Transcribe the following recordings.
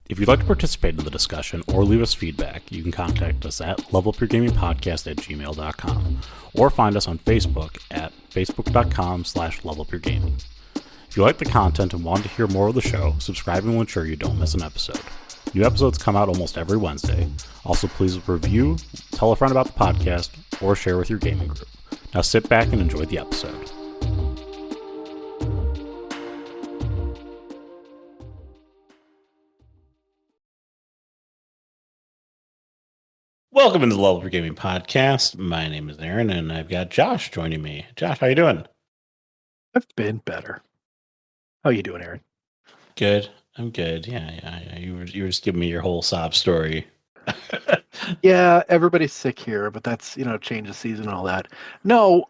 If you'd like to participate in the discussion or leave us feedback, you can contact us at levelupyourgamingpodcast@gmail.com or find us on Facebook at facebook.com/levelupyourgaming. If you like the content and want to hear more of the show, subscribing will ensure you don't miss an episode. New episodes come out almost every Wednesday. Also, please review, tell a friend about the podcast, or share with your gaming group. Now sit back and enjoy the episode. Welcome to the Level Up Your Gaming Podcast. My name is Aaron, and I've got Josh joining me. Josh, how you doing? I've been better. How you doing, Aaron? Good. I'm good. Yeah. You were just giving me your whole sob story. Yeah, everybody's sick here, but that's, change of season and all that. No,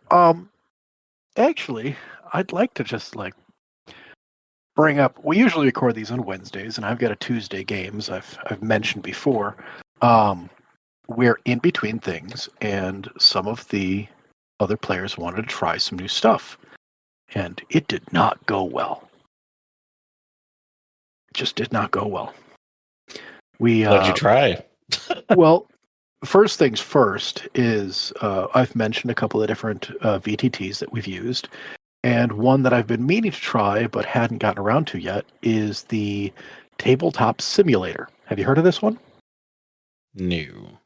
actually, I'd like to just bring up. We usually record these on Wednesdays, and I've got a Tuesday games. I've mentioned before. We're in between things, and some of the other players wanted to try some new stuff, and it did not go well. It just did not go well. What'd you try? Well, first things first is I've mentioned a couple of different VTTs that we've used, and one that I've been meaning to try but hadn't gotten around to yet is the Tabletop Simulator. Have you heard of this one? No.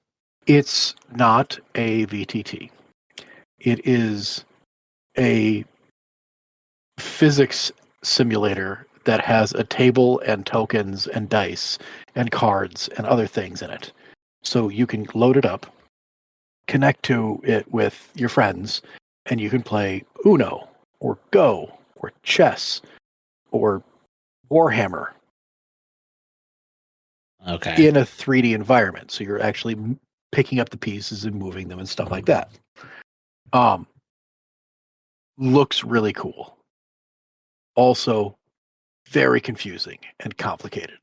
It's not a VTT. It is a physics simulator that has a table and tokens and dice and cards and other things in it. So you can load it up, connect to it with your friends, and you can play Uno or Go or chess or Warhammer. Okay. In a 3D environment. So you're actually picking up the pieces and moving them and stuff like that. Looks really cool. Also very confusing and complicated.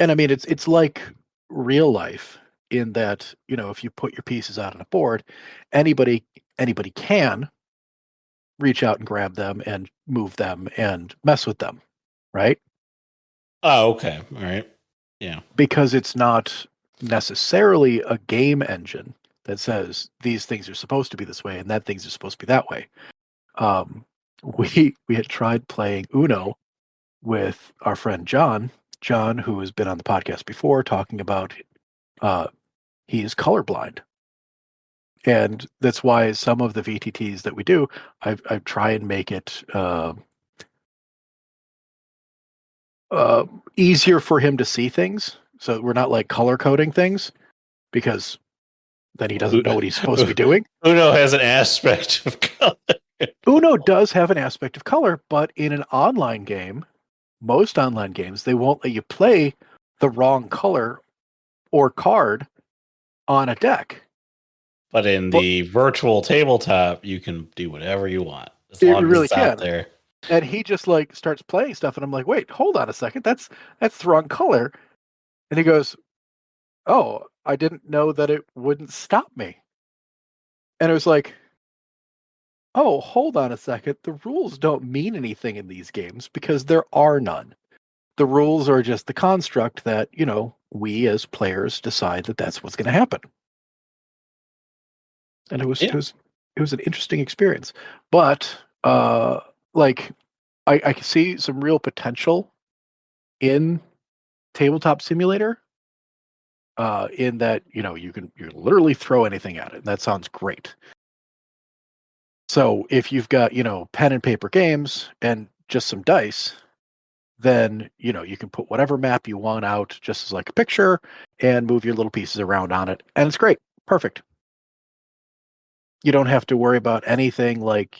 And I mean, it's like real life in that, if you put your pieces out on a board, anybody can reach out and grab them and move them and mess with them, right? Oh, okay. All right. Yeah. Because it's not necessarily a game engine that says these things are supposed to be this way and that things are supposed to be that way. We had tried playing Uno with our friend John, who has been on the podcast before, talking about he is colorblind. And that's why some of the VTTs that we do, I try and make it easier for him to see things. So we're not like color coding things, because then he doesn't know what he's supposed to be doing. Uno has an aspect of color. Uno does have an aspect of color, but in an online game, most online games, they won't let you play the wrong color or card on a deck. But in the virtual tabletop, you can do whatever you want. As long as it's out there. And he just starts playing stuff, and I'm like, wait, hold on a second. That's the wrong color. And he goes, oh, I didn't know that it wouldn't stop me. And it was like, oh, hold on a second. The rules don't mean anything in these games because there are none. The rules are just the construct that, we as players decide that that's what's going to happen. And it was an interesting experience. But I can see some real potential in Tabletop Simulator. In that, you can literally throw anything at it. And that sounds great. So if you've got, pen and paper games and just some dice, then, you can put whatever map you want out just as like a picture and move your little pieces around on it. And it's great. Perfect. You don't have to worry about anything like,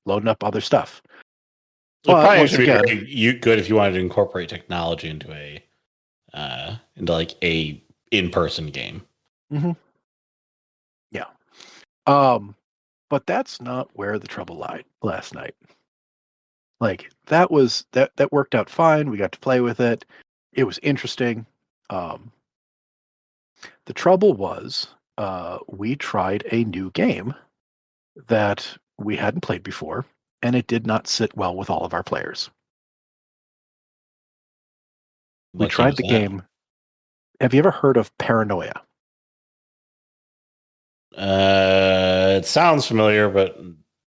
loading up other stuff. It probably should be very good if you wanted to incorporate technology into a in-person game. Mm-hmm. Yeah. But that's not where the trouble lied last night. That worked out fine. We got to play with it. It was interesting. The trouble was we tried a new game that we hadn't played before, and it did not sit well with all of our players. We tried the game. Have you ever heard of Paranoia? It sounds familiar, but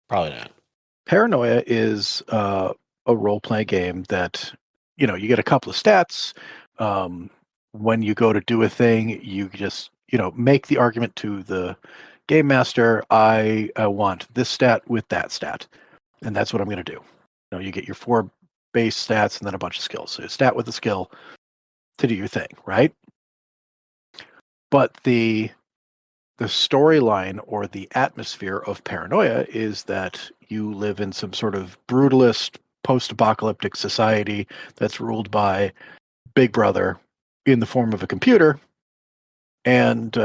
probably not. Paranoia is a role-playing game that, you get a couple of stats. When you go to do a thing, you just, make the argument to the game master, I want this stat with that stat. And that's what I'm going to do. You get your 4 base stats and then a bunch of skills. So you stat with the skill to do your thing, right? But the storyline or the atmosphere of Paranoia is that you live in some sort of brutalist post-apocalyptic society that's ruled by Big Brother in the form of a computer, and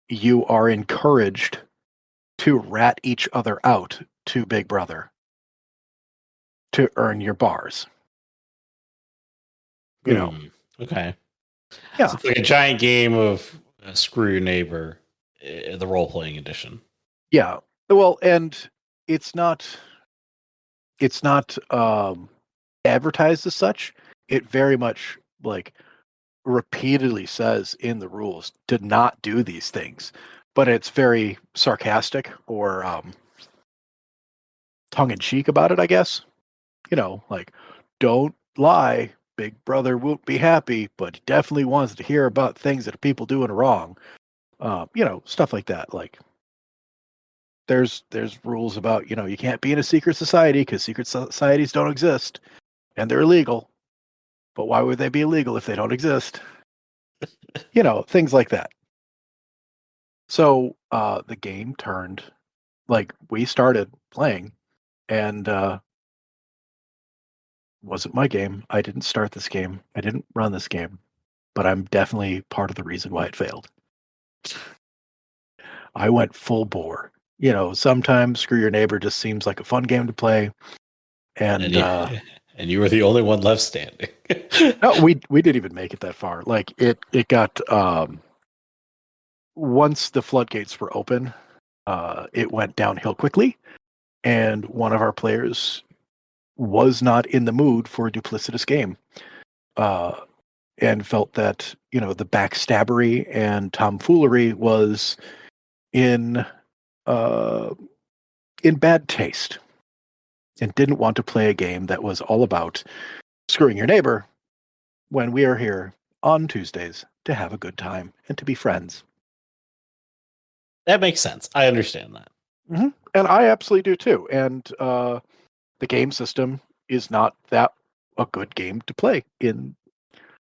you are encouraged to rat each other out to Big Brother to earn your bars. Okay. Yeah. So it's like a giant game of Screw Your Neighbor, the role-playing edition. Yeah. Well, and it's not advertised as such. It very much repeatedly says in the rules to not do these things, but it's very sarcastic or tongue-in-cheek about it, I guess. Don't lie, Big Brother won't be happy, but he definitely wants to hear about things that people doing wrong. Stuff like that. There's rules about, you can't be in a secret society because secret societies don't exist and they're illegal. But why would they be illegal if they don't exist? Things like that. So the game turned, we started playing, and wasn't my game. I didn't start this game. I didn't run this game, but I'm definitely part of the reason why it failed. I went full bore. Sometimes Screw Your Neighbor just seems like a fun game to play. And you were the only one left standing. No, we didn't even make it that far. It got once the floodgates were open, it went downhill quickly, and one of our players was not in the mood for a duplicitous game, and felt that the backstabbery and tomfoolery was in bad taste, and didn't want to play a game that was all about screwing your neighbor when we are here on Tuesdays to have a good time and to be friends. That makes sense. I understand that. Mm-hmm. And I absolutely do too. And the game system is not that a good game to play in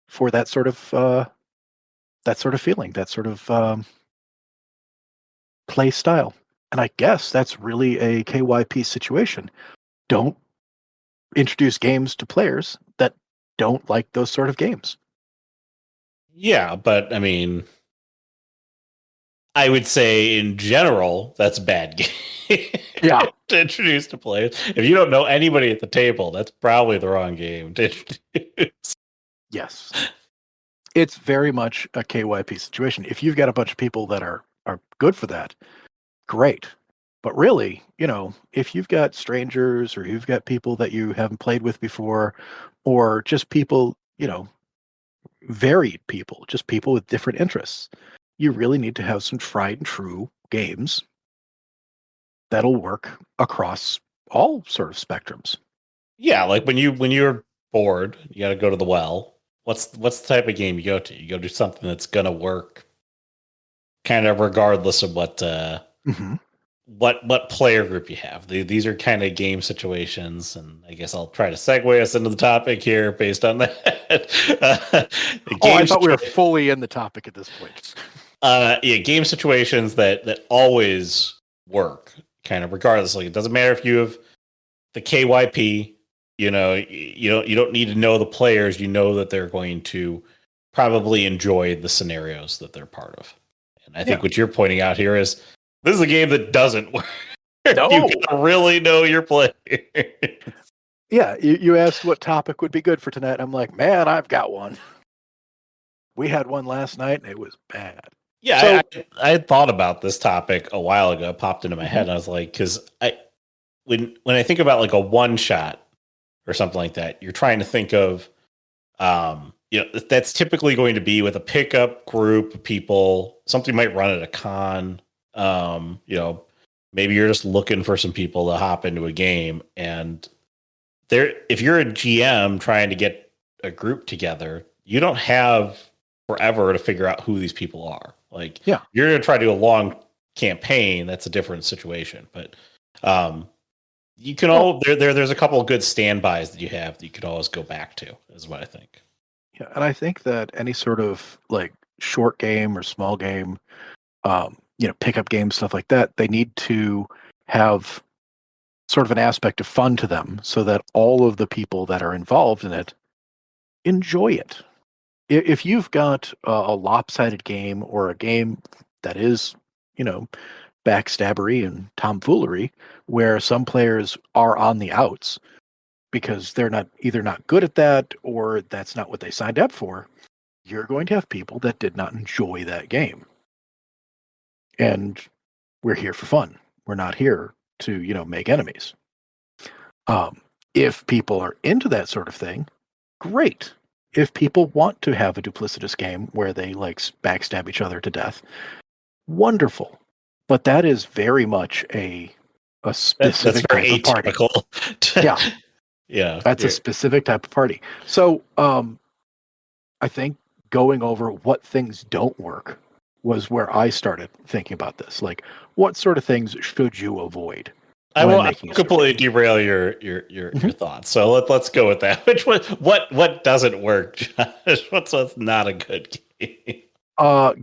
for that sort of feeling, that sort of play style. And I guess that's really a KYP situation. Don't introduce games to players that don't like those sort of games. Yeah, but I mean, I would say in general, that's a bad game. Yeah. To introduce to players. If you don't know anybody at the table, that's probably the wrong game to introduce. Yes. It's very much a KYP situation. If you've got a bunch of people that are good for that, great. But really, if you've got strangers or you've got people that you haven't played with before, or just people, varied people, just people with different interests, you really need to have some tried and true games that'll work across all sort of spectrums. Yeah, like when you're bored, you got to go to the well. What's the type of game you go to? You go to something that's gonna work, kind of regardless of what what player group you have. These are kind of game situations, and I guess I'll try to segue us into the topic here based on that. I thought we were fully in the topic at this point. Game situations that always work, kind of regardless. Like, it doesn't matter if you have the KYP. You don't need to know the players. You know that they're going to probably enjoy the scenarios that they're part of. And I think what you're pointing out here is this is a game that doesn't work. No. You gotta really know your players. Yeah, you asked what topic would be good for tonight. I'm like, man, I've got one. We had one last night, and it was bad. Yeah, so, I had thought about this topic a while ago. It popped into my head, and I was like, because when I think about like a one shot or something like that, you're trying to think of that's typically going to be with a pickup group of people. Something might run at a con. Maybe you're just looking for some people to hop into a game, and if you're a GM trying to get a group together, you don't have forever to figure out who these people are. Like, you're going to try to do a long campaign. That's a different situation, but you can there's a couple of good standbys that you have that you could always go back to, is what I think. Yeah, and I think that any sort of like short game or small game, pickup game, stuff like that, they need to have sort of an aspect of fun to them so that all of the people that are involved in it enjoy it. If you've got a lopsided game or a game that is, backstabbery and tomfoolery, where some players are on the outs because they're either not good at that or that's not what they signed up for, you're going to have people that did not enjoy that game. And we're here for fun. We're not here to, make enemies. If people are into that sort of thing, great. If people want to have a duplicitous game where they like backstab each other to death, wonderful. But that is very much a specific type of party. Yeah. That's a specific type of party. So I think going over what things don't work was where I started thinking about this. Like, what sort of things should you avoid? I won't completely derail your thoughts. So let's go with that. Which one? What doesn't work, Josh? What's not a good game?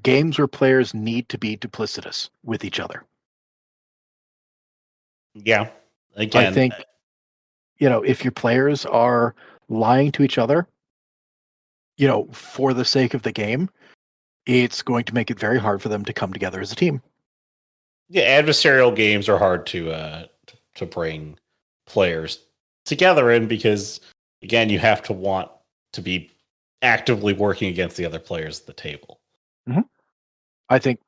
Games where players need to be duplicitous with each other. Yeah. Again, I think if your players are lying to each other, for the sake of the game, it's going to make it very hard for them to come together as a team. Yeah, adversarial games are hard to bring players together in because, again, you have to want to be actively working against the other players at the table. Mm-hmm. I think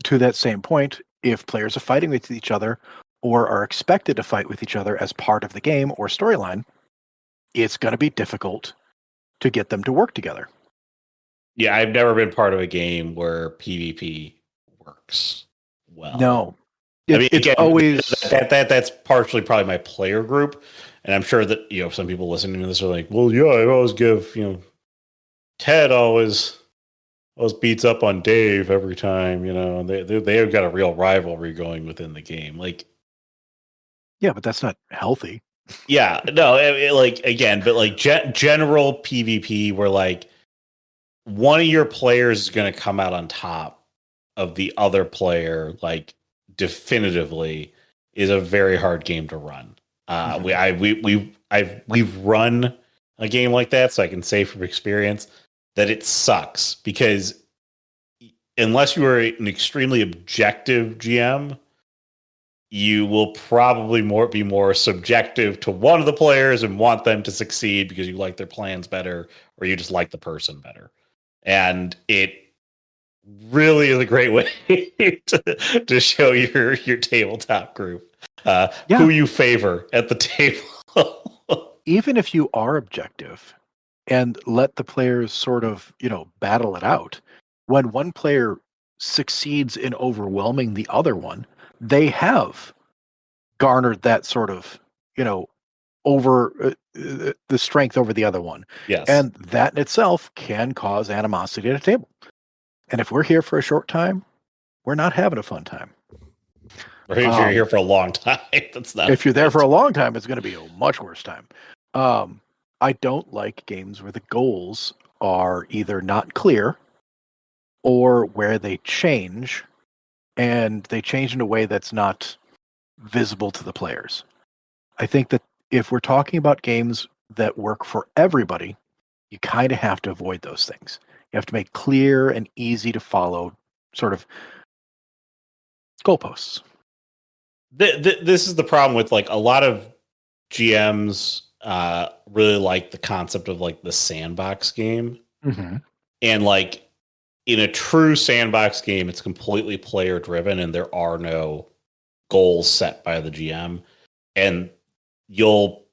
to that same point, if players are fighting with each other or are expected to fight with each other as part of the game or storyline, it's going to be difficult to get them to work together. Yeah, I've never been part of a game where PvP works well. No. It's always that's partially probably my player group, and I'm sure that some people listening to this are like, well, yeah, I always give Ted always beats up on Dave every time, and they have got a real rivalry going within the game, like. Yeah, but that's not healthy. Yeah, no, general PvP where like one of your players is going to come out on top of the other player, like definitively, is a very hard game to run. We've run a game like that, so I can say from experience that it sucks because unless you are an extremely objective GM, you will probably be more subjective to one of the players and want them to succeed because you like their plans better or you just like the person better. And it really is a great way to show your tabletop group who you favor at the table. Even if you are objective and let the players sort of, battle it out, when one player succeeds in overwhelming the other one, they have garnered that sort of, over the strength over the other one. Yes. And that in itself can cause animosity at a table. And if we're here for a short time, we're not having a fun time. Or if you're here for a long time, that's not. If you're there for a long time, it's going to be a much worse time. I don't like games where the goals are either not clear or where they change, and they change in a way that's not visible to the players. I think that if we're talking about games that work for everybody, you kind of have to avoid those things. You have to make clear and easy to follow sort of goalposts. This is the problem with like a lot of GMs really like the concept of like the sandbox game. Mm-hmm. And like in a true sandbox game, it's completely player driven and there are no goals set by the GM. And you'll,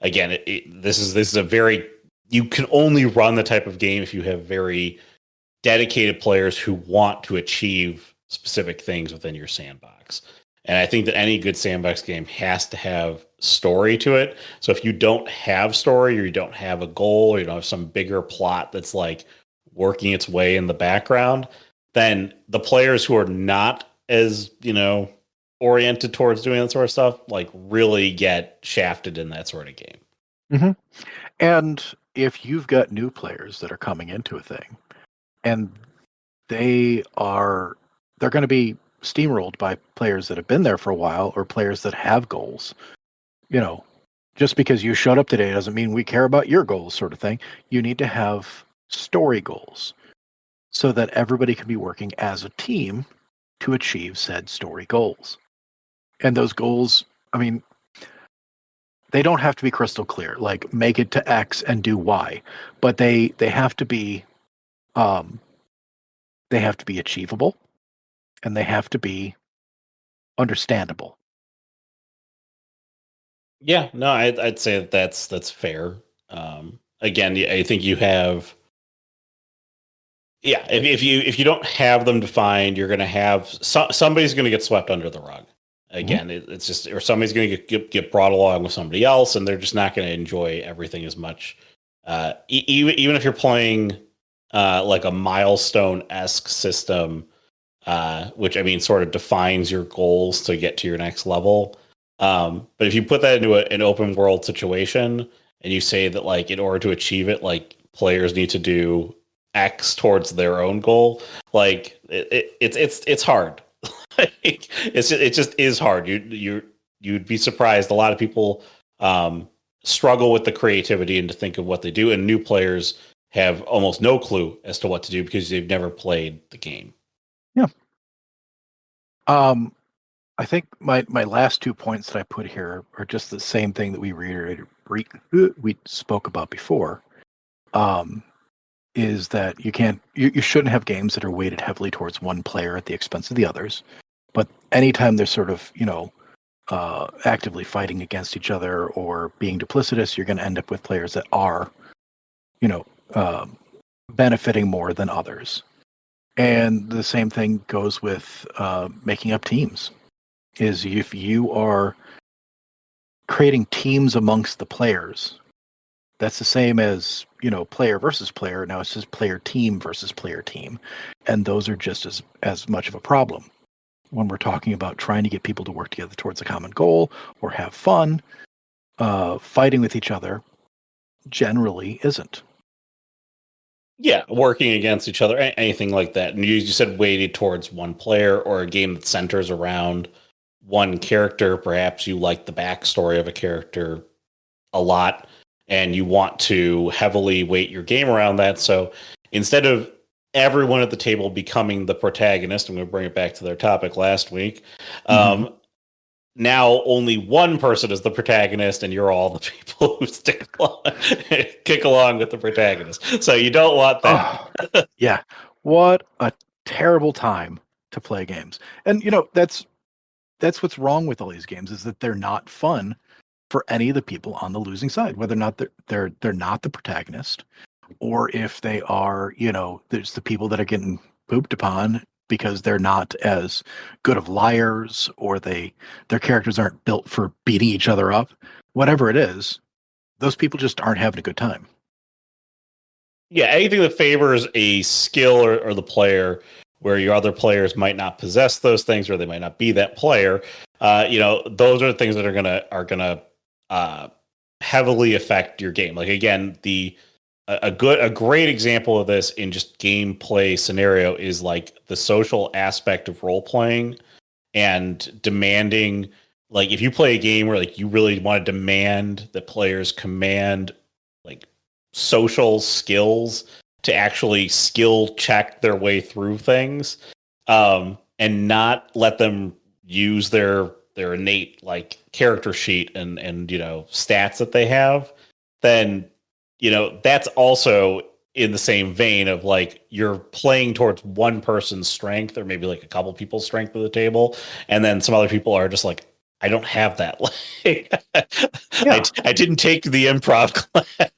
again, this is a very you can only run the type of game if you have very dedicated players who want to achieve specific things within your sandbox. And I think that any good sandbox game has to have story to it. So if you don't have story, or you don't have a goal, or you don't have some bigger plot that's like working its way in the background, then the players who are not as, oriented towards doing that sort of stuff, like really get shafted in that sort of game. Mm-hmm. And if you've got new players that are coming into a thing, and they're going to be steamrolled by players that have been there for a while, or players that have goals. Just because you showed up today doesn't mean we care about your goals, sort of thing. You need to have story goals so that everybody can be working as a team to achieve said story goals. And those goals, they don't have to be crystal clear, like make it to X and do Y, but they have to be achievable, and they have to be understandable. Yeah, no, I'd say that's fair. Again, I think you have. Yeah, if you don't have them defined, you're going to have somebody's going to get swept under the rug. Again, it's just, or somebody's going to get brought along with somebody else, and they're just not going to enjoy everything as much. Even if you're playing like a milestone-esque system, which sort of defines your goals to get to your next level. But if you put that into an open world situation, and you say that like in order to achieve it, like players need to do X towards their own goal, like it's hard. It just is hard. You'd be surprised. A lot of people struggle with the creativity and to think of what they do, and new players have almost no clue as to what to do because they've never played the game. Yeah. I think my last 2 points that I put here are just the same thing that we reiterated. We spoke about before. Is that you shouldn't have games that are weighted heavily towards one player at the expense of the others. But anytime they're sort of, actively fighting against each other or being duplicitous, you're going to end up with players that are, benefiting more than others. And the same thing goes with making up teams. Is if you are creating teams amongst the players, that's the same as, player versus player. Now it's just player team versus player team. And those are just as much of a problem. When we're talking about trying to get people to work together towards a common goal or have fun, fighting with each other generally isn't. Yeah, working against each other, anything like that. And you said weighted towards one player, or a game that centers around one character. Perhaps you like the backstory of a character a lot, and you want to heavily weight your game around that. So instead of everyone at the table becoming the protagonist, I'm going to bring it back to their topic last week. Now only one person is the protagonist, and you're all the people who kick along with the protagonist. So you don't want that. Oh, yeah. What a terrible time to play games. And that's what's wrong with all these games, is that they're not fun for any of the people on the losing side, whether or not they're not the protagonist, or if they are, there's the people that are getting pooped upon because they're not as good of liars, or their characters aren't built for beating each other up. Whatever it is, those people just aren't having a good time. Yeah, anything that favors a skill or the player, where your other players might not possess those things, or they might not be that player. Those are the things that are gonna heavily affect your game. Like, again, a great example of this in just gameplay scenario is like the social aspect of role playing and demanding. Like, if you play a game where like you really want to demand that players command like social skills to actually skill check their way through things, and not let them use their innate like character sheet and stats that they have, then that's also in the same vein of like you're playing towards one person's strength, or maybe like a couple people's strength at the table, and then some other people are just like, I don't have that. Like, I didn't take the improv class.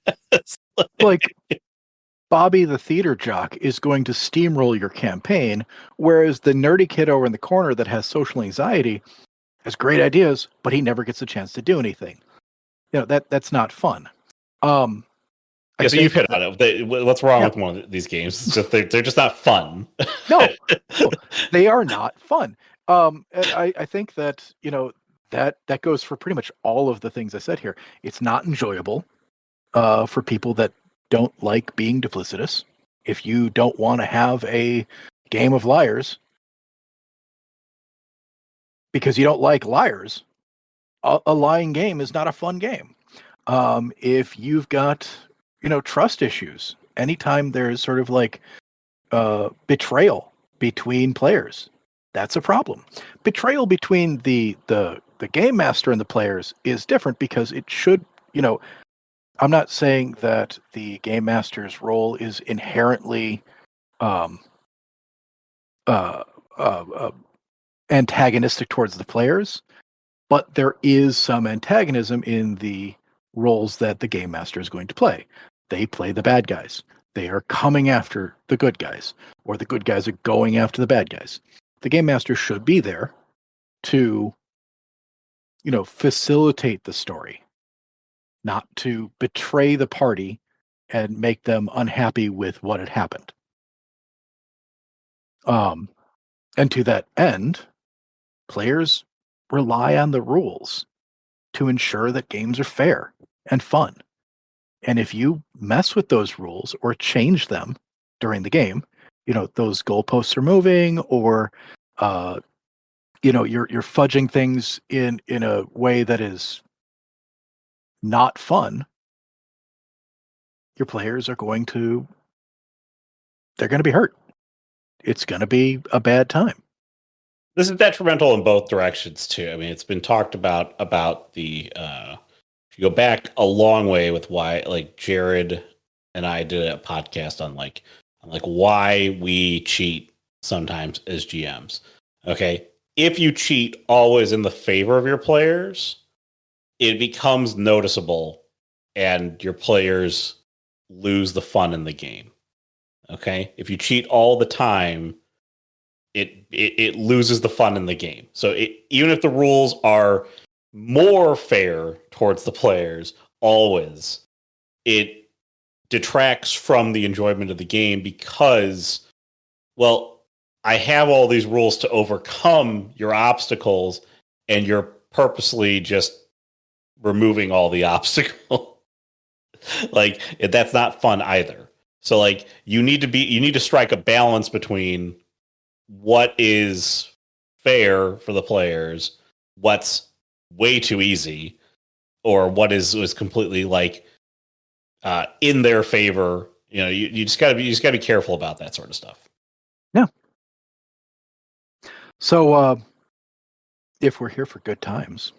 Like Bobby the theater jock is going to steamroll your campaign, whereas the nerdy kid over in the corner that has social anxiety has great ideas, but he never gets a chance to do anything. That's not fun. Yeah, so you've hit on it. What's wrong with one of these games? It's just they're just not fun. No, they are not fun. And I think that that goes for pretty much all of the things I said here. It's not enjoyable for people that don't like being duplicitous. If you don't want to have a game of liars because you don't like liars, a lying game is not a fun game. If you've got trust issues, anytime there's sort of like betrayal between players, that's a problem. Betrayal between the game master and the players is different because it should, I'm not saying that the game master's role is inherently antagonistic towards the players, but there is some antagonism in the roles that the game master is going to play. They play the bad guys. They are coming after the good guys, or the good guys are going after the bad guys. The game master should be there to, facilitate the story, not to betray the party and make them unhappy with what had happened. And to that end, players rely on the rules to ensure that games are fair and fun. And if you mess with those rules or change them during the game, those goalposts are moving, or you're fudging things in a way that is not fun, your players are going to be hurt. It's going to be a bad time. This is detrimental in both directions too. I mean, it's been talked about the if you go back a long way with why, like, Jared and I did a podcast on why we cheat sometimes as GMs. Okay, if you cheat always in the favor of your players, it becomes noticeable and your players lose the fun in the game. Okay, if you cheat all the time, it loses the fun in the game. So even if the rules are more fair towards the players, always, it detracts from the enjoyment of the game because, well, I have all these rules to overcome your obstacles, and you're purposely just removing all the obstacles. That's not fun either. So you need to strike a balance between what is fair for the players, what's way too easy, or what is completely in their favor. You just gotta be careful about that sort of stuff. Yeah. So if we're here for good times,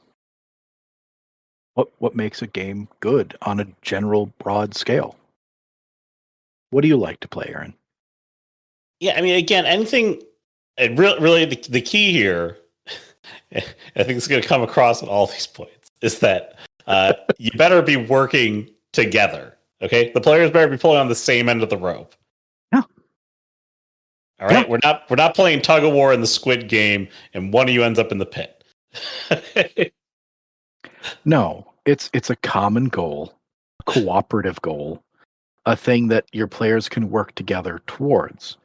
what makes a game good on a general broad scale? What do you like to play, Aaron? Yeah, I mean, again, anything. And really, the key here, I think it's going to come across at all these points, is that you better be working together. Okay, the players better be pulling on the same end of the rope. Yeah. All right, yeah. We're not playing tug of war in the Squid Game, and one of you ends up in the pit. No, it's a common goal, a cooperative goal, a thing that your players can work together towards.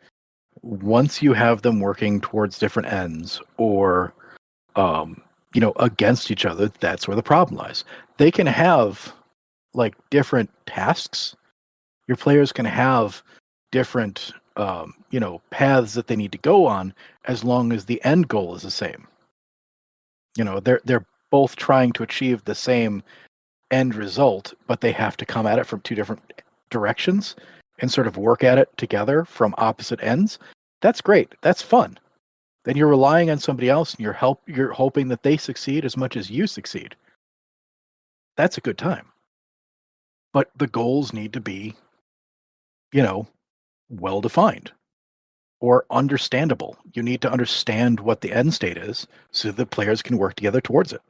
Once you have them working towards different ends or against each other, that's where the problem lies. They can have different tasks. Your players can have different paths that they need to go on, as long as the end goal is the same. They're both trying to achieve the same end result, but they have to come at it from two different directions and sort of work at it together from opposite ends. That's great. That's fun. Then you're relying on somebody else, and you're hoping that they succeed as much as you succeed. That's a good time. But the goals need to be, well defined or understandable. You need to understand what the end state is so that players can work together towards it.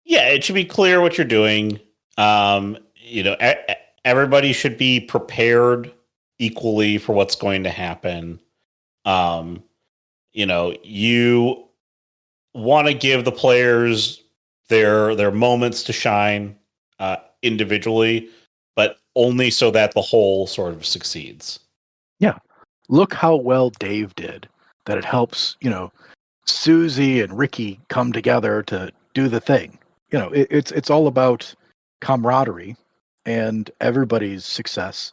Yeah, it should be clear what you're doing. Everybody should be prepared equally for what's going to happen. You want to give the players their moments to shine individually, but only so that the whole sort of succeeds. Yeah. Look how well Dave did, that it helps, Susie and Ricky come together to do the thing. It's all about camaraderie and everybody's success.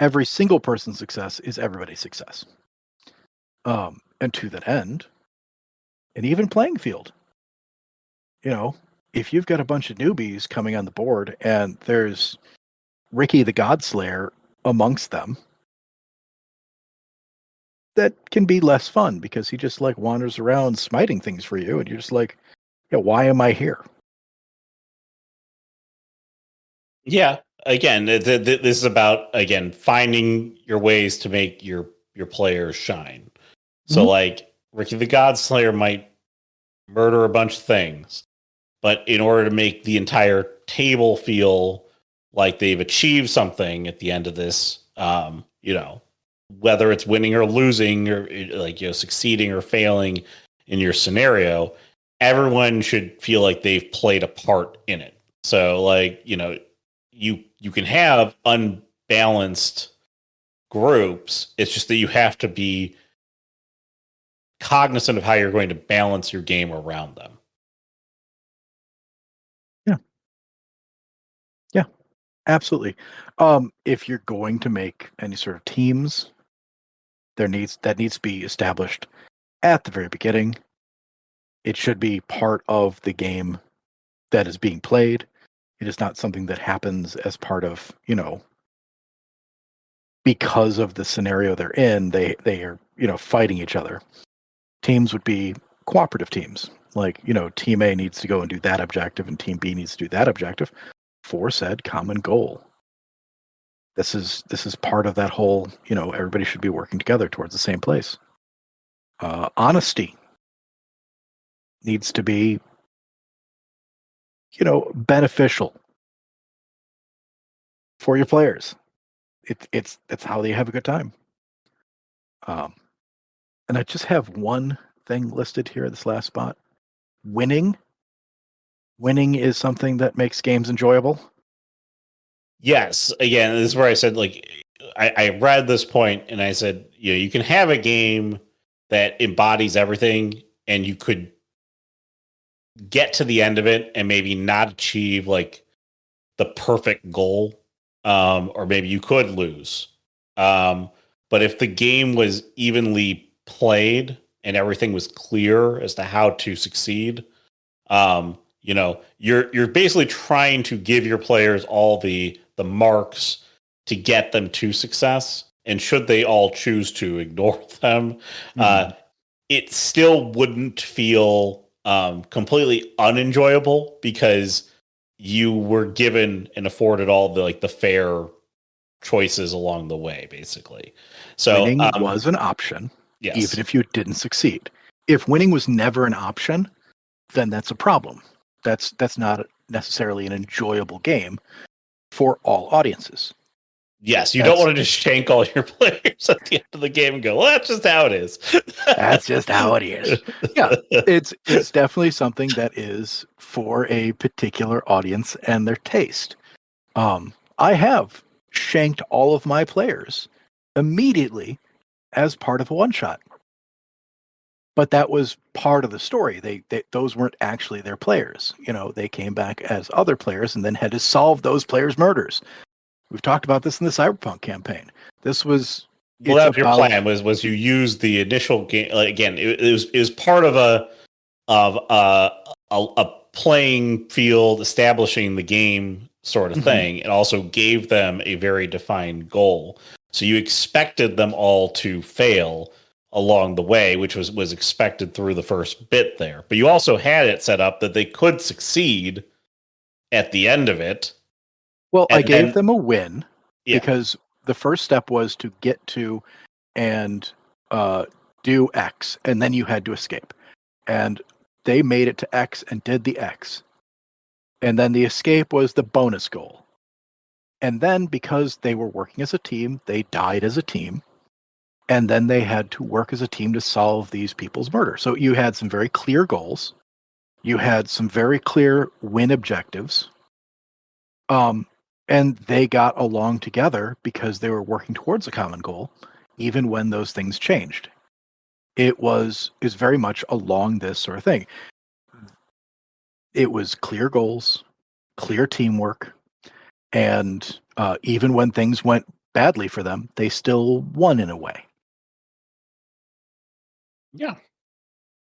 Every single person's success is everybody's success. And to that end, an even playing field. If you've got a bunch of newbies coming on the board and there's Ricky the Godslayer amongst them, that can be less fun because he just like wanders around smiting things for you, and you're just like, yeah, why am I here? Yeah. Again, this is about finding your ways to make your players shine. So, like Ricky the Godslayer might murder a bunch of things, but in order to make the entire table feel like they've achieved something at the end of this, whether it's winning or losing, or succeeding or failing in your scenario, everyone should feel like they've played a part in it. So, you can have unbalanced groups. It's just that you have to be cognizant of how you're going to balance your game around them. Yeah, absolutely. If you're going to make any sort of teams, that needs to be established at the very beginning. It should be part of the game that is being played. It is not something that happens as part of, because of the scenario they're in, they are, fighting each other. Teams would be cooperative teams. Like, team A needs to go and do that objective and team B needs to do that objective for said common goal. This is part of that whole, everybody should be working together towards the same place. Honesty needs to be, beneficial for your players. It's how they have a good time. And I just have one thing listed here at this last spot. Winning is something that makes games enjoyable. Yes. Again, this is where I said, I read this point and I said, you can have a game that embodies everything and you could get to the end of it and maybe not achieve the perfect goal. Or maybe you could lose. But if the game was evenly played and everything was clear as to how to succeed, you're basically trying to give your players all the marks to get them to success. And should they all choose to ignore them, it still wouldn't feel completely unenjoyable because you were given and afforded all the fair choices along the way, basically. So winning was an option, yes. Even if you didn't succeed. If winning was never an option, then that's a problem. That's not necessarily an enjoyable game for all audiences. Yes, you don't want to just shank all your players at the end of the game and go, well, that's just how it is. That's just how it is. Yeah, it's definitely something that is for a particular audience and their taste. I have shanked all of my players immediately as part of a one-shot. But that was part of the story. They those weren't actually their players. They came back as other players and then had to solve those players' murders. We've talked about this in the Cyberpunk campaign. This was your plan was you used the initial game again. It was part of a playing field, establishing the game sort of thing, and also gave them a very defined goal. So you expected them all to fail along the way, which was expected through the first bit there. But you also had it set up that they could succeed at the end of it. Well, I gave them a win because the first step was to get to and do X, and then you had to escape. And they made it to X and did the X. And then the escape was the bonus goal. And then because they were working as a team, they died as a team. And then they had to work as a team to solve these people's murder. So you had some very clear goals. You had some very clear win objectives. And they got along together because they were working towards a common goal, even when those things changed. Is very much along this sort of thing. It was clear goals, clear teamwork, and even when things went badly for them, they still won in a way. Yeah.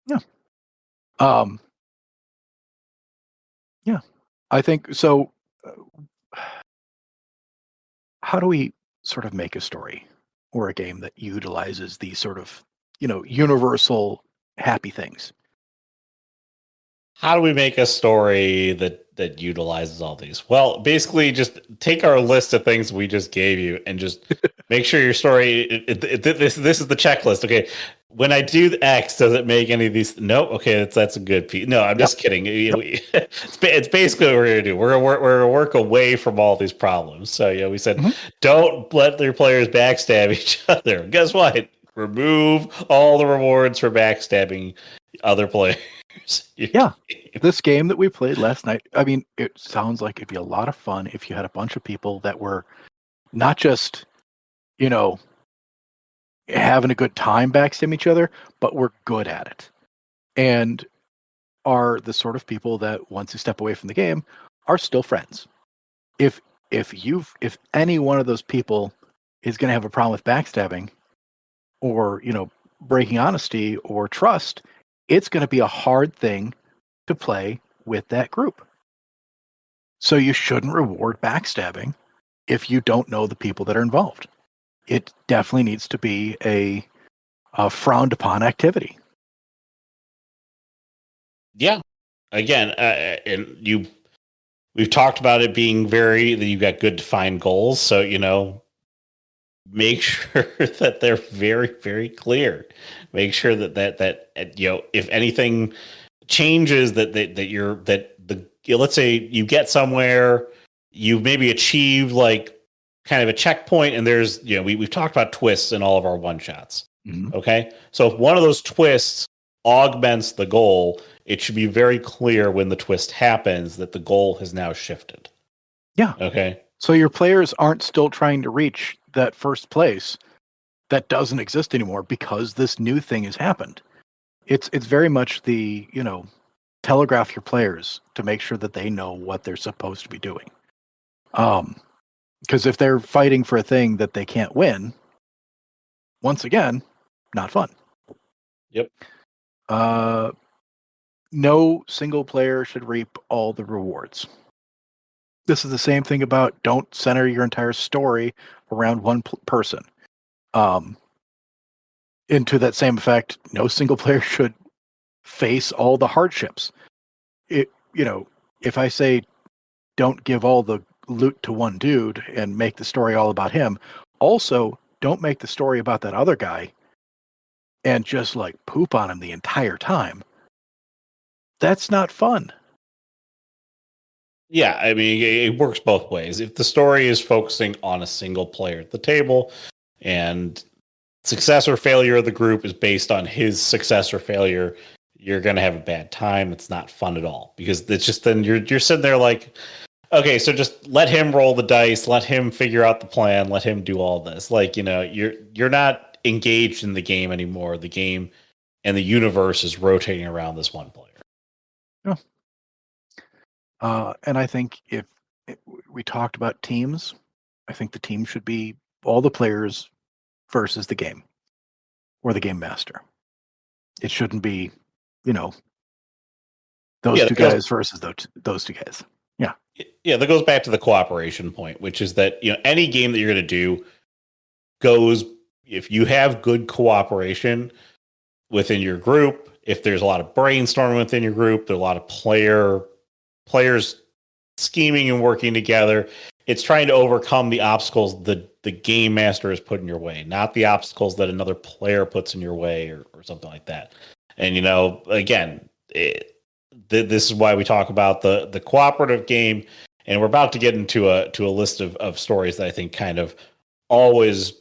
Yeah. Yeah. I think so. How do we sort of make a story or a game that utilizes these sort of, universal happy things? How do we make a story that utilizes all these? Well, basically, just take our list of things we just gave you and just make sure your story. This is the checklist. Okay, when I do X, does it make any of these? No. Okay, that's a good piece. No, I'm just kidding. It's basically what we're gonna do. We're gonna work away from all these problems. So we said don't let your players backstab each other. Guess what? Remove all the rewards for backstabbing other players. Yeah. This game that we played last night, I mean, it sounds like it'd be a lot of fun if you had a bunch of people that were not just, having a good time backstabbing each other, but were good at it. And are the sort of people that once you step away from the game are still friends. If any one of those people is going to have a problem with backstabbing or, breaking honesty or trust, it's going to be a hard thing to play with that group. So you shouldn't reward backstabbing if you don't know the people that are involved. It definitely needs to be a frowned upon activity. Yeah. Again, we've talked about it being that you've got good defined goals. So, make sure that they're very, very clear. Make sure that if anything changes, let's say you get somewhere, you've maybe achieved like kind of a checkpoint, and there's we've talked about twists in all of our one shots. Mm-hmm. Okay, so if one of those twists augments the goal, it should be very clear when the twist happens that the goal has now shifted. Yeah. Okay. So your players aren't still trying to reach that first place that doesn't exist anymore because this new thing has happened. It's very much the, telegraph your players to make sure that they know what they're supposed to be doing. Because if they're fighting for a thing that they can't win, once again, not fun. Yep. No single player should reap all the rewards. This is the same thing about don't center your entire story around one person. Into that same effect, no single player should face all the hardships. If I say don't give all the loot to one dude and make the story all about him, also don't make the story about that other guy and just like poop on him the entire time. That's not fun. Yeah, I mean, it works both ways. If the story is focusing on a single player at the table and success or failure of the group is based on his success or failure, you're going to have a bad time. It's not fun at all because it's just then you're sitting there like, okay, so just let him roll the dice, let him figure out the plan, let him do all this. Like, you're not engaged in the game anymore. The game and the universe is rotating around this one player. Yeah. And I think if we talked about teams, I think the team should be all the players versus the game or the game master. It shouldn't be, those two guys versus those two guys. Yeah. Yeah, that goes back to the cooperation point, which is that, any game that you're going to do goes, if you have good cooperation within your group, if there's a lot of brainstorming within your group, there's a lot of players scheming and working together, it's trying to overcome the obstacles the game master has put in your way, not the obstacles that another player puts in your way or something like that. And, again, this is why we talk about the cooperative game, and we're about to get into a list of stories that I think kind of always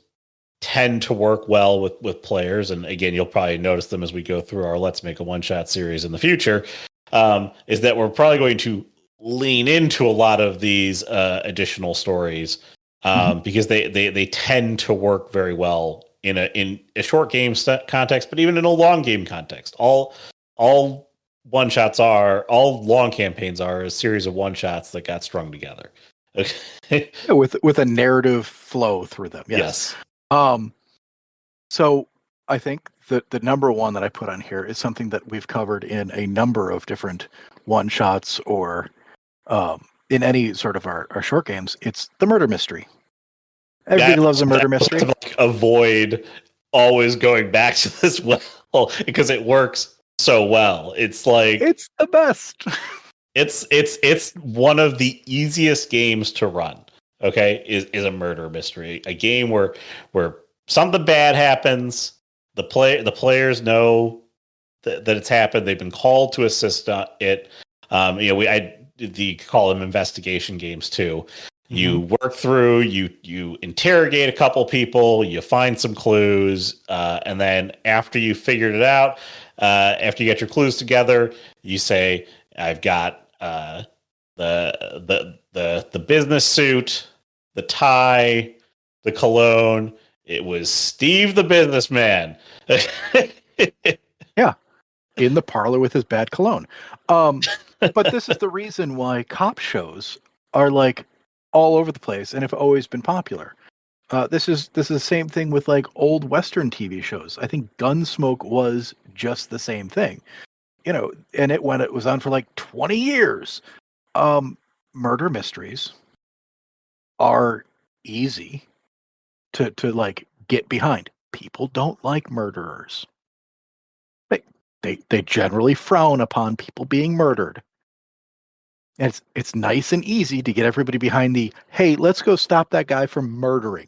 tend to work well with players. And again, you'll probably notice them as we go through our Let's Make a One-Shot series in the future, is that we're probably going to lean into a lot of these additional stories because they tend to work very well in a short game context, but even in a long game context. All one-shots all long campaigns are a series of one-shots that got strung together. Okay. Yeah, with a narrative flow through them. Yes. So I think that the number one that I put on here is something that we've covered in a number of different one-shots or in any sort of our short games. It's the murder mystery. Everybody loves a murder mystery. To avoid always going back to this well because it works so well. It's like it's the best. It's one of the easiest games to run. Okay, is a murder mystery, a game where something bad happens. The players know that it's happened. They've been called to assist it. You call them investigation games too. You work through, you interrogate a couple people, you find some clues, and then after you figured it out, after you get your clues together, you say, "I've got the business suit, the tie, the cologne. It was Steve the businessman." Yeah, in the parlor with his bad cologne. But this is the reason why cop shows are like all over the place and have always been popular. This is the same thing with like old Western TV shows. I think Gunsmoke was just the same thing, and it was on for like 20 years. Murder mysteries are easy to like get behind. People don't like murderers. They generally frown upon people being murdered. And it's nice and easy to get everybody behind the, hey, let's go stop that guy from murdering.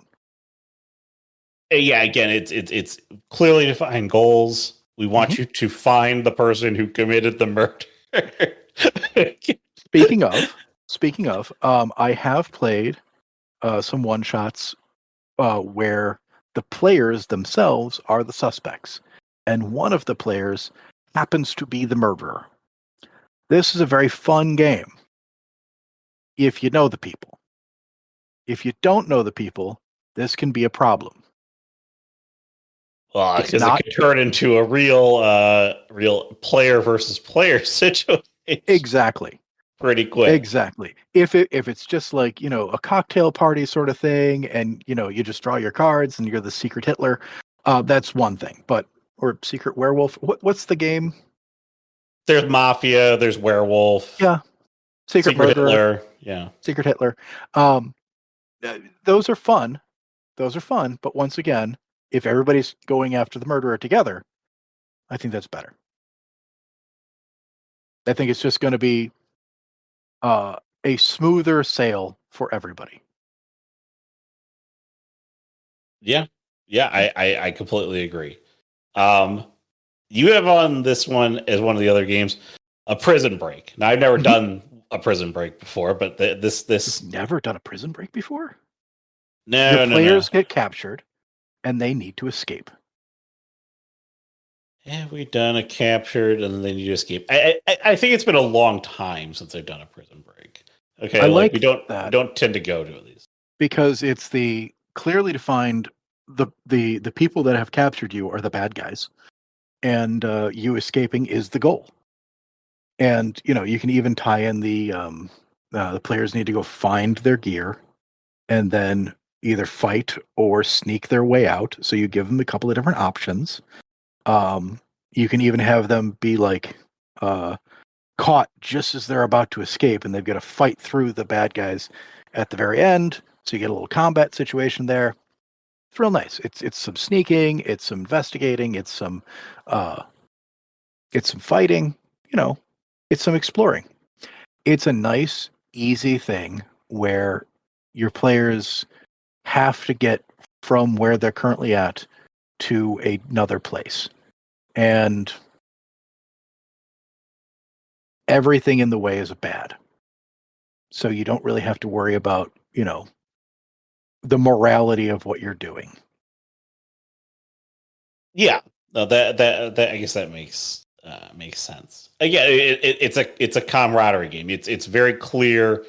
Yeah, again, it's clearly defined goals. We want you to find the person who committed the murder. Speaking of, I have played some one-shots where the players themselves are the suspects, and one of the players happens to be the murderer. This is a very fun game if you know the people. If you don't know the people, this can be a problem. Well, because it could turn into a real player versus player situation. Exactly. Pretty quick. Exactly. If it's just like, a cocktail party sort of thing, and you just draw your cards and you're the secret Hitler, that's one thing. Or secret werewolf. What's the game? There's Mafia, there's Werewolf. Yeah. Secret Murderer. Hitler. Yeah. Secret Hitler. Those are fun. But once again, if everybody's going after the murderer together, I think that's better. I think it's just going to be a smoother sail for everybody. Yeah. I completely agree. You have on this one as one of the other games a Prison Break. Now, I've never done a Prison Break before, but this You've never done a Prison Break before? No, the players get captured and they need to escape. Have we done a captured and then you escape? I think it's been a long time since I've done a Prison Break. Okay, we don't tend to go to these because it's the clearly defined the people that have captured you are the bad guys, and you escaping is the goal. And you can even tie in the players need to go find their gear and then either fight or sneak their way out. So you give them a couple of different options. You can even have them be like caught just as they're about to escape, and they've got to fight through the bad guys at the very end. So you get a little combat situation there. It's real nice. It's some sneaking, it's some investigating, it's some fighting. It's some exploring. It's a nice, easy thing where your players have to get from where they're currently at to another place. And everything in the way is bad. So you don't really have to worry about, the morality of what you're doing. Yeah, no, that I guess that makes sense. Again, it's a camaraderie game. It's very clear.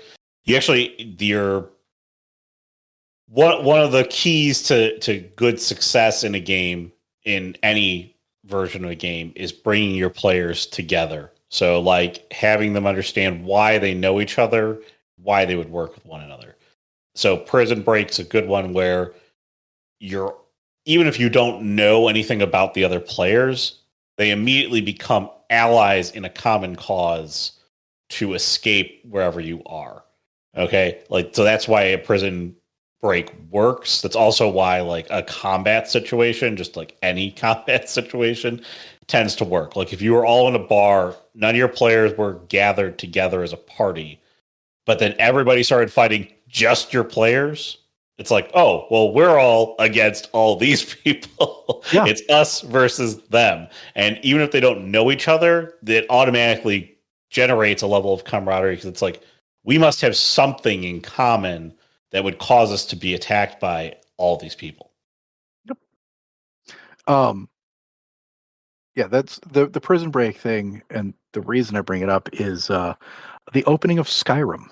One of the keys to good success in a game, in any version of a game, is bringing your players together. So like having them understand why they know each other, why they would work with one another. So Prison Break's a good one where even if you don't know anything about the other players, they immediately become allies in a common cause to escape wherever you are. Okay? So that's why a Prison Break works. That's also why a combat situation, just like any combat situation, tends to work. Like if you were all in a bar, none of your players were gathered together as a party, but then everybody started fighting just your players. It's like, oh, well, we're all against all these people. Yeah. It's us versus them. And even if they don't know each other, that automatically generates a level of camaraderie, because it's like, we must have something in common that would cause us to be attacked by all these people. Yep. Yeah, that's the Prison Break thing, and the reason I bring it up is the opening of Skyrim.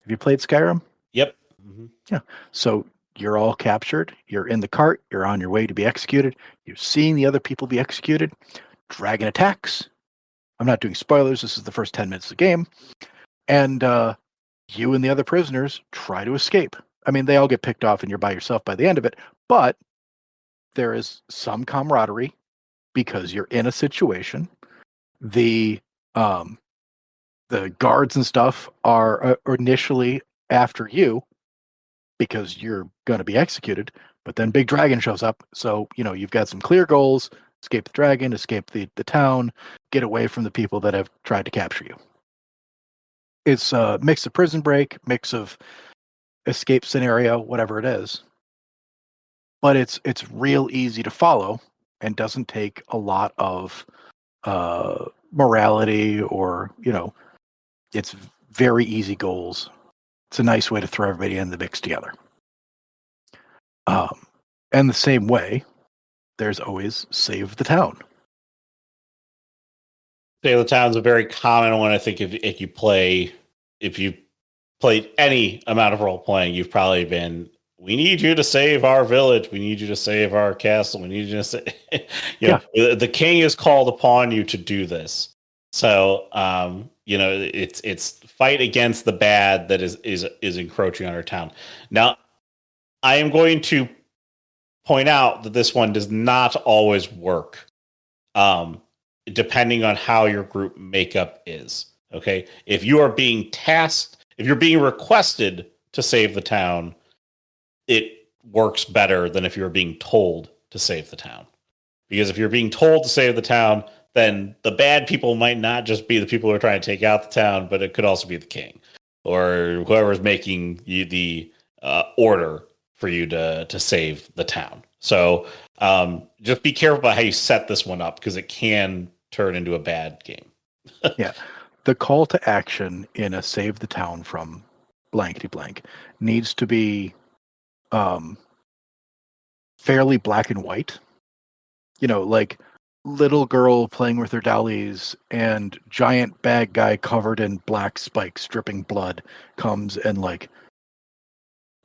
Have you played Skyrim? Yep. Mm-hmm. Yeah. So you're all captured. You're in the cart. You're on your way to be executed. You're seeing the other people be executed. Dragon attacks. I'm not doing spoilers. This is the first 10 minutes of the game. And you and the other prisoners try to escape. I mean, they all get picked off and you're by yourself by the end of it. But there is some camaraderie because you're in a situation. The guards and stuff are initially after you because you're going to be executed, but then Big Dragon shows up. So, you've got some clear goals: escape the dragon, escape the town, get away from the people that have tried to capture you. It's a mix of Prison Break, mix of escape scenario, whatever it is. But it's real easy to follow and doesn't take a lot of morality or, it's very easy goals. It's a nice way to throw everybody in the mix together. And the same way, there's always Save the Town. Save the Town's a very common one. I think if you played any amount of role playing, you've probably been, we need you to save our village. We need you to save our castle. We need you to save, the king is called upon you to do this. So, it's fight against the bad that is encroaching on our town. Now, I am going to point out that this one does not always work, depending on how your group makeup is. Okay, if you are being tasked, if you're being requested to save the town, it works better than if you're being told to save the town. Because if you're being told to save the town, then the bad people might not just be the people who are trying to take out the town, but it could also be the king or whoever's making you the order for you to save the town. So just be careful about how you set this one up, because it can turn into a bad game. Yeah. The call to action in a Save the Town from blankety blank needs to be fairly black and white. Like little girl playing with her dollies and giant bad guy covered in black spikes dripping blood comes and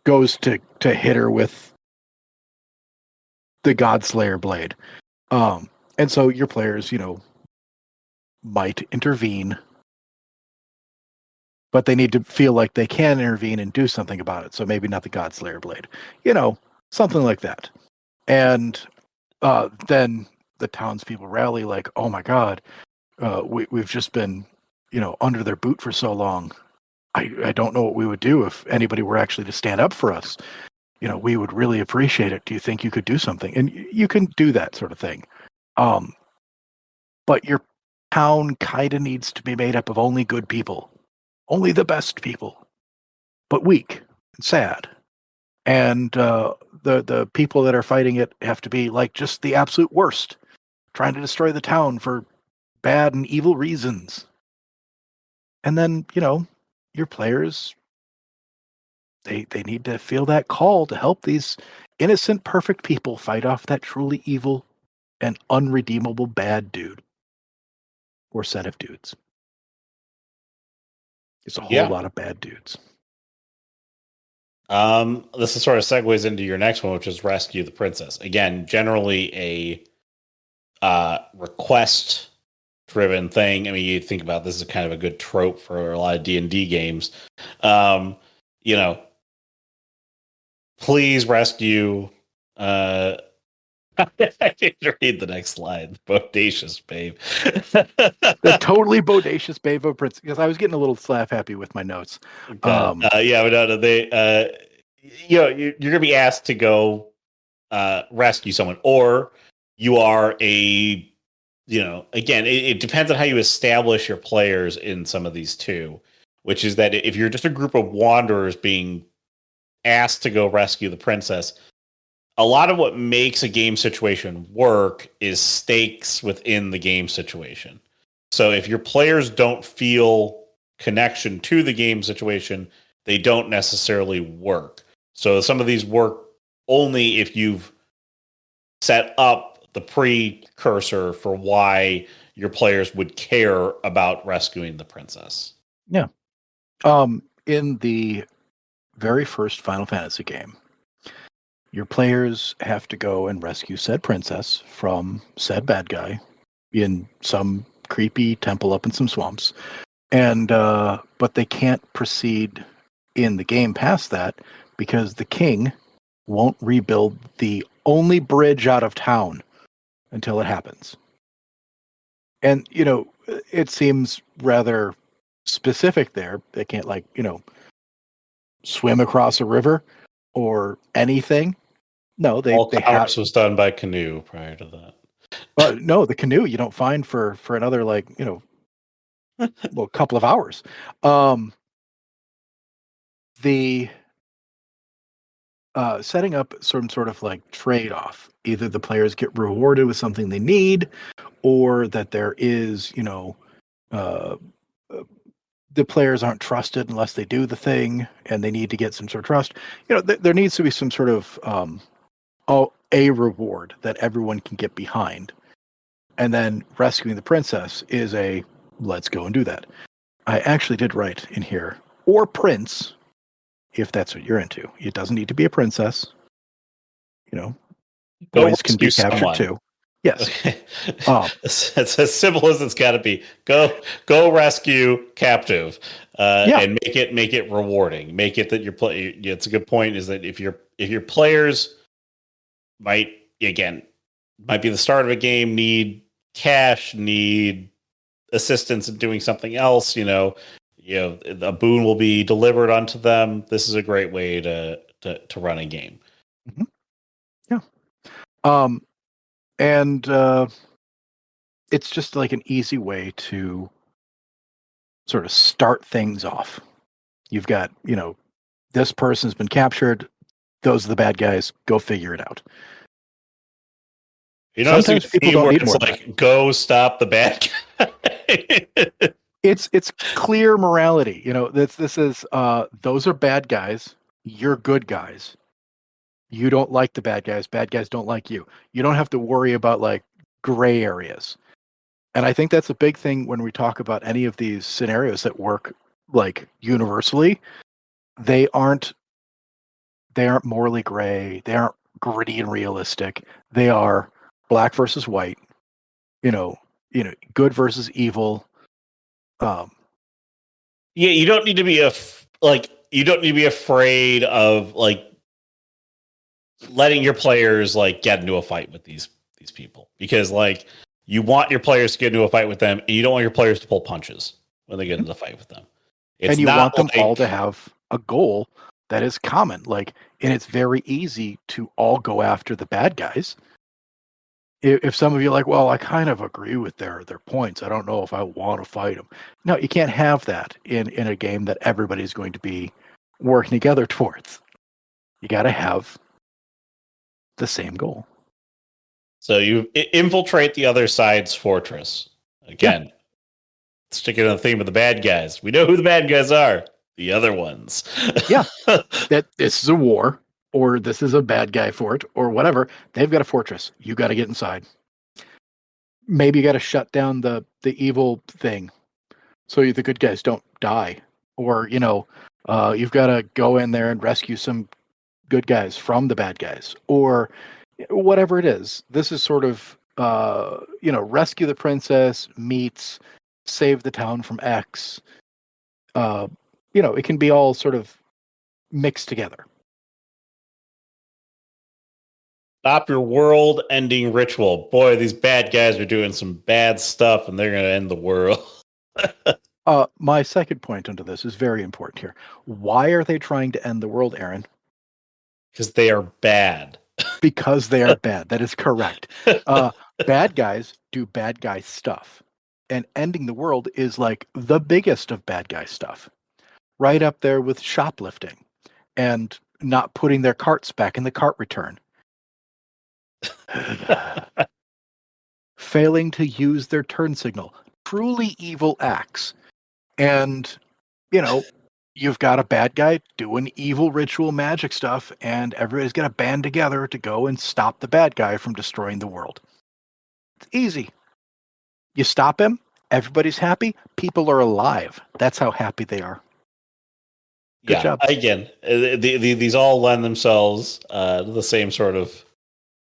goes to hit her with the Godslayer blade. And so your players, might intervene, but they need to feel like they can intervene and do something about it. So maybe not the Godslayer blade, something like that. And then the townspeople rally like, oh my God, we've just been, under their boot for so long. I don't know what we would do if anybody were actually to stand up for us. We would really appreciate it. Do you think you could do something? And you can do that sort of thing. But your town kind of needs to be made up of only good people, only the best people, but weak and sad. And the people that are fighting it have to be just the absolute worst, trying to destroy the town for bad and evil reasons. And then, your players, they need to feel that call to help these innocent, perfect people fight off that truly evil and unredeemable bad dude or set of dudes. It's a whole lot of bad dudes. This is sort of segues into your next one, which is rescue the princess. Again, generally a request driven thing. I mean, you think about this is kind of a good trope for a lot of D&D games. Please rescue. I need to read the next slide. Bodacious babe. The totally bodacious babe of Prince, because I was getting a little slap happy with my notes. You're gonna be asked to go rescue someone, or you are again, it depends on how you establish your players in some of these too, which is that if you're just a group of wanderers being asked to go rescue the princess, a lot of what makes a game situation work is stakes within the game situation. So if your players don't feel connection to the game situation, they don't necessarily work. So some of these work only if you've set up the precursor for why your players would care about rescuing the princess. Yeah. In the very first Final Fantasy game, your players have to go and rescue said princess from said bad guy in some creepy temple up in some swamps. And but they can't proceed in the game past that because the king won't rebuild the only bridge out of town until it happens. And, it seems rather specific there. They can't swim across a river or anything. No, all commerce was done by canoe prior to that. No, the canoe you don't find for another couple of hours. The setting up some sort of trade-off. Either the players get rewarded with something they need, or that there is, the players aren't trusted unless they do the thing, and they need to get some sort of trust. There needs to be some sort of a reward that everyone can get behind. And then rescuing the princess is let's go and do that. I actually did write in here, or prince, if that's what you're into. It doesn't need to be a princess. Boys can be captured too. Yes. It's as simple as it's got to be. Go rescue captive, and make it rewarding. Make it that your play. It's a good point. Is that if your players might be the start of a game, need cash, need assistance in doing something else, a boon will be delivered onto them. This is a great way to run a game. Mm-hmm. Yeah. And it's just an easy way to sort of start things off. You've got, this person's been captured. Those are the bad guys. Go figure it out. Sometimes people don't need more. Go stop the bad guy. It's clear morality. This is those are bad guys. You're good guys. You don't like the bad guys. Bad guys don't like you. You don't have to worry about gray areas. And I think that's a big thing when we talk about any of these scenarios that work universally. They aren't morally gray. They aren't gritty and realistic. They are black versus white. Good versus evil. You don't need to be you don't need to be afraid of letting your players get into a fight with these people, because you want your players to get into a fight with them, and you don't want your players to pull punches when they get into the fight with them. And you want them all to have a goal that is common. And it's very easy to all go after the bad guys. If some of you well, I kind of agree with their points. I don't know if I want to fight them. No, you can't have that in a game that everybody's going to be working together towards. You got to have the same goal. So you infiltrate the other side's fortress. Again, sticking on the theme of the bad guys. We know who the bad guys are. The other ones. Yeah. That this is a war, or this is a bad guy fort, or whatever. They've got a fortress. You got to get inside. Maybe you got to shut down the evil thing, so the good guys don't die. Or you've got to go in there and rescue some good guys from the bad guys, or whatever it is. This is sort of rescue the princess meets save the town from X. It can be all sort of mixed together. Stop your world-ending ritual. Boy, these bad guys are doing some bad stuff, and they're going to end the world. My second point into this is very important here. Why are they trying to end the world, Aaron? Because they are bad. Because they are bad. That is correct. Bad guys do bad guy stuff. And ending the world is like the biggest of bad guy stuff. Right up there with shoplifting and not putting their carts back in the cart return. Failing to use their turn signal. Truly evil acts. And, you've got a bad guy doing evil ritual magic stuff, and everybody's got to band together to go and stop the bad guy from destroying the world. It's easy. You stop him, everybody's happy, people are alive. That's how happy they are. Good job. Again, these all lend themselves to the same sort of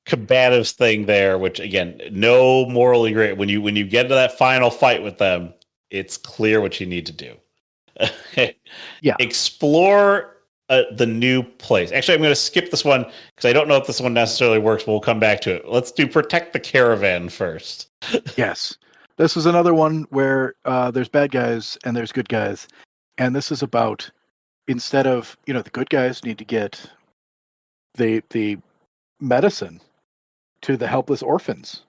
combative thing there, which again, no morally great. When you get to that final fight with them, it's clear what you need to do. Yeah. Explore the new place. Actually, I'm going to skip this one because I don't know if this one necessarily works, but we'll come back to it. Let's do protect the caravan first. Yes. This is another one where there's bad guys and there's good guys. And this is about, instead of, the good guys need to get the medicine to the helpless orphans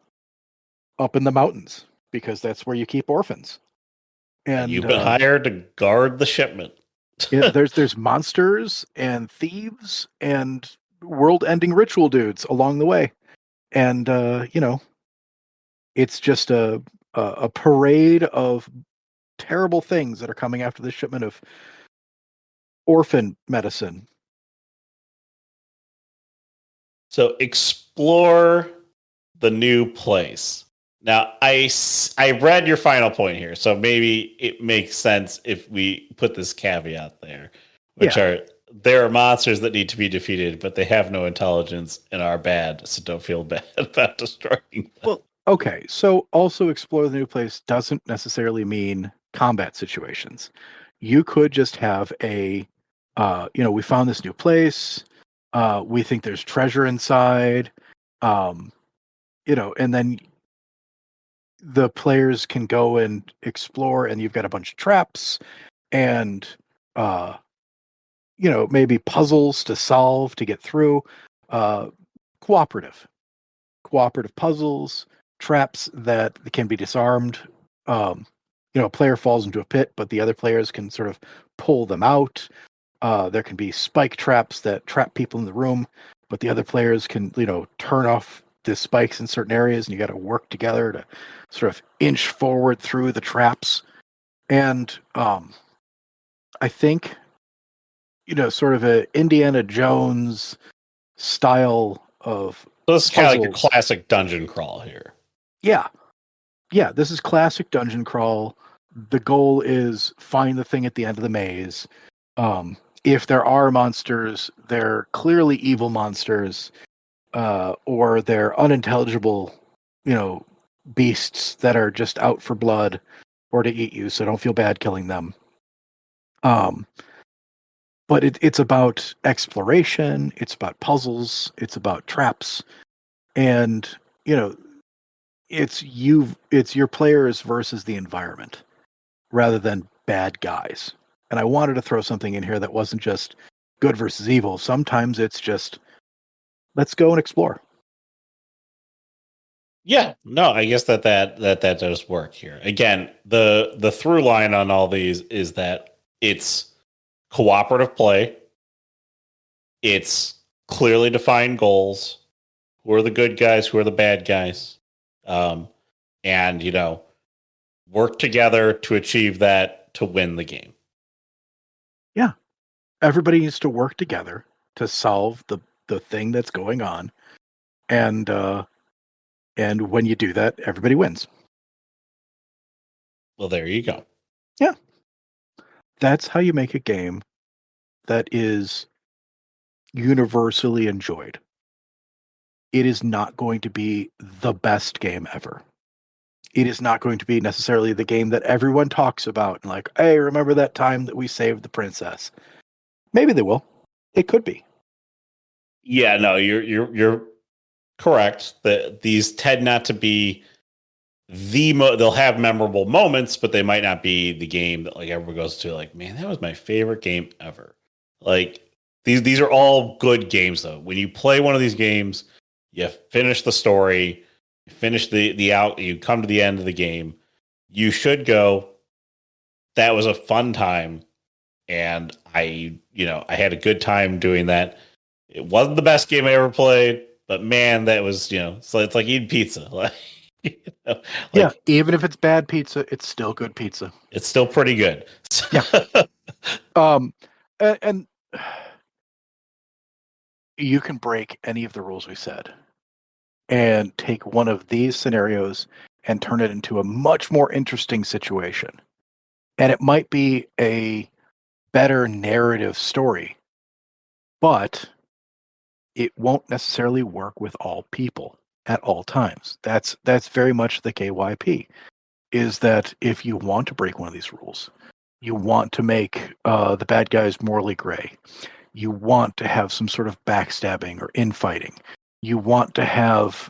up in the mountains, because that's where you keep orphans. And you've been hired to guard the shipment. there's monsters and thieves and world-ending ritual dudes along the way, and it's just a parade of terrible things that are coming after the shipment of orphan medicine. So explore the new place. Now, I read your final point here, so maybe it makes sense if we put this caveat there, which there are monsters that need to be defeated, but they have no intelligence and are bad, so don't feel bad about destroying them. Well, okay, so also explore the new place doesn't necessarily mean combat situations. You could just have we found this new place, we think there's treasure inside, and then the players can go and explore, and you've got a bunch of traps and maybe puzzles to solve to get through. Cooperative puzzles, traps that can be disarmed. A player falls into a pit, but the other players can sort of pull them out. There can be spike traps that trap people in the room, but the other players can turn off the spikes in certain areas, and you got to work together to sort of inch forward through the traps. And I think sort of a Indiana Jones style of So this is kind of like your classic dungeon crawl here. Yeah, this is classic dungeon crawl. The goal is find the thing at the end of the maze. If there are monsters, they're clearly evil monsters, or they're unintelligible, beasts that are just out for blood or to eat you, so don't feel bad killing them. But it's about exploration, it's about puzzles, it's about traps, and it's your players versus the environment rather than bad guys. And I wanted to throw something in here that wasn't just good versus evil. Sometimes it's just, let's go and explore. Yeah, no, I guess that does work here. Again, the through line on all these is that it's cooperative play. It's clearly defined goals. Who are the good guys? Who are the bad guys? And work together to achieve that to win the game. Everybody needs to work together to solve the thing that's going on, and when you do that, everybody wins. Well, there you go. That's how you make a game that is universally enjoyed. It is not going to be the best game ever. It is not going to be necessarily the game that everyone talks about and like, hey, remember that time that we saved the princess? Maybe they will. It could be. Yeah, no, you're correct. That these tend not to be they'll have memorable moments, but they might not be the game that like everyone goes to like, man, that was my favorite game ever. Like these are all good games though. When you play one of these games, you finish the story, you finish the out, you come to the end of the game, you should go, that was a fun time. And I had a good time doing that. It wasn't the best game I ever played, but man, that was, so it's like eating pizza. Like, yeah, even if it's bad pizza, it's still good pizza. It's still pretty good. Yeah. And you can break any of the rules we said and take one of these scenarios and turn it into a much more interesting situation. And it might be a better narrative story, but it won't necessarily work with all people at all times. That's very much the KYP, is that if you want to break one of these rules, you want to make the bad guys morally gray, you want to have some sort of backstabbing or infighting, you want to have,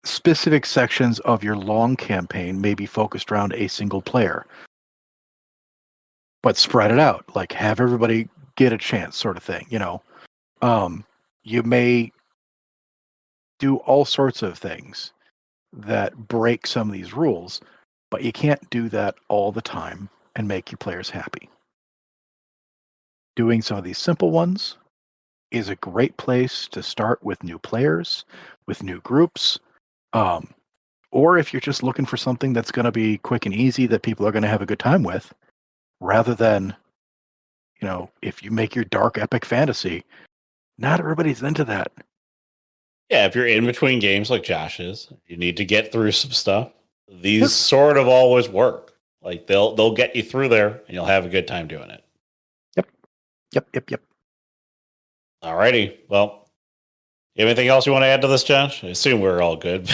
specific sections of your long campaign maybe focused around a single player, but spread it out, like have everybody get a chance sort of thing, you may do all sorts of things that break some of these rules, but you can't do that all the time and make your players happy. Doing some of these simple ones is a great place to start with new players, with new groups, or if you're just looking for something that's going to be quick and easy that people are going to have a good time with, rather than, if you make your dark epic fantasy, not everybody's into that. Yeah, if you're in between games like Josh is, you need to get through some stuff. These sort of always work. Like they'll get you through there, and you'll have a good time doing it. Yep. Alrighty. Well, you have anything else you want to add to this, Josh? I assume we're all good.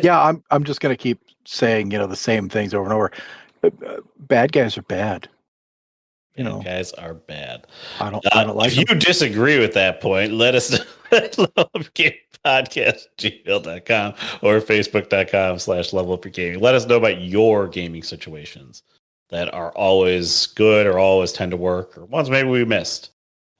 Yeah, I'm just going to keep saying, the same things over and over. Bad guys are bad. Bad guys are bad. I don't like if them. you disagree with that point, let us know at levelupyourgaming.com or facebook.com/levelupyourgaming. Let us know about your gaming situations that are always good or always tend to work, or ones maybe we missed.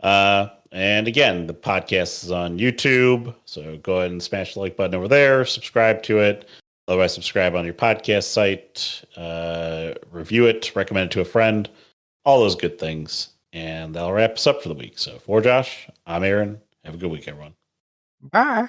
And again, the podcast is on YouTube, so go ahead and smash the like button over there, subscribe to it. Otherwise, subscribe on your podcast site, review it, recommend it to a friend, all those good things. And that'll wrap us up for the week. So for Josh, I'm Aaron. Have a good week, everyone. Bye.